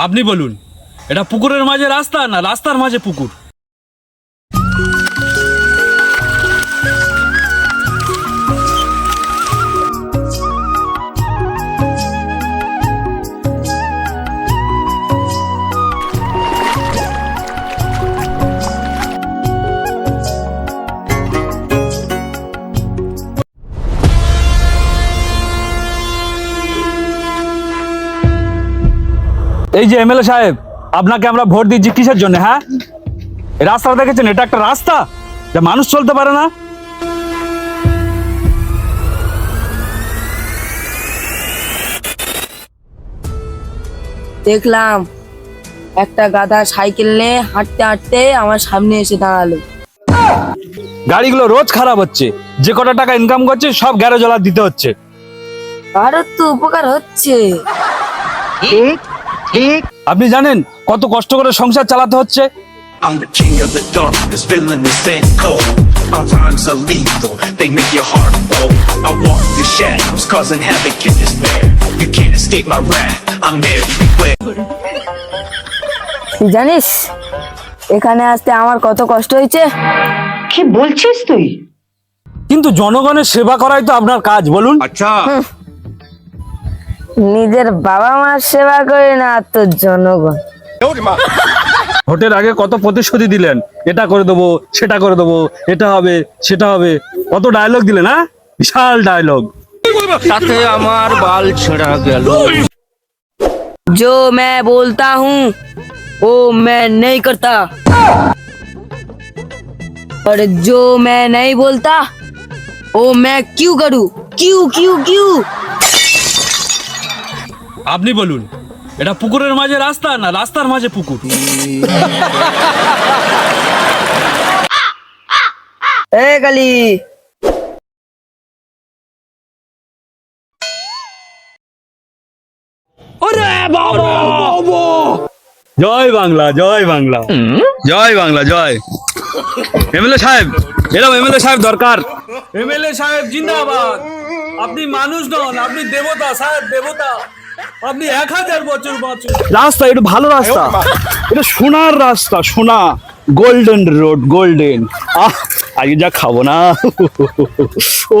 আপনি বলুন, এটা পুকুরের মাঝে রাস্তা না রাস্তার মাঝে পুকুর? এই যে এমএলএ সাহেব, আপনাকে আমরা ভোট দিচ্ছি কিসের জন্য? হ্যাঁ, এই রাস্তা দেখেছেন? এটা একটা রাস্তা যা মানুষ চলতে পারে না। দেখলাম একটা গাধা সাইকেল নিয়ে হাঁটতে হাঁটতে আমার সামনে এসে দাঁড়ালো। গাড়িগুলো রোজ খারাপ হচ্ছে, যে কটা টাকা ইনকাম করছে সব গ্যারেজ ওয়ালা দিতে হচ্ছে। কারোর তো উপকার হচ্ছে। আপনি জানেন কত কষ্ট করে সংসার চালাতে হচ্ছে? I'm the king of the darkness, feeling this and cold. Our times are lethal, they make your heart cold. I walk the shadows, causing havoc and despair. You can't escape my wrath, I'm everywhere. তুই জানিস এখানে আসতে আমার কত কষ্ট হয়েছে? কি বলছিস তুই? কিন্তু জনগণের সেবা করাই তো আপনার কাজ, বলুন। अच्छा নিজের বাবা মার সেবা করে না তো জনগণ। ভোটের আগে কত প্রতিশ্রুতি দিলেন, এটা করে দেবো সেটা করে দেবো, এটা হবে সেটা হবে, কত ডায়লগ দিলেন। হ্যাঁ, বিশাল ডায়লগ। साथे हमार बाल छिड़ा गेलो जो मैं बोलता हूँ वो मैं नहीं करता, और जो मैं नहीं बोलता वो मैं क्यों करूँ? क्यों क्यों क्यों? আপনি বলুন, এটা পুকুরের মাঝে রাস্তা না রাস্তার মাঝে পুকুর? এ কালি, জয় বাংলা, জয় বাংলা, জয় বাংলা, জয়। এমএলএ সাহেব, এরকম এমএলএ সাহেব দরকার। এমএলএ সাহেব জিন্দাবাদ। আপনি মানুষ নন, আপনি দেবতা সাহেব, দেবতা। আপনি 1000 বছর বাঁচুন। রাস্তা এটা ভালো রাস্তা, এটা সোনার রাস্তা, সোনা, গোল্ডেন রোড, গোল্ডেন। আজ যা খাবো না। ও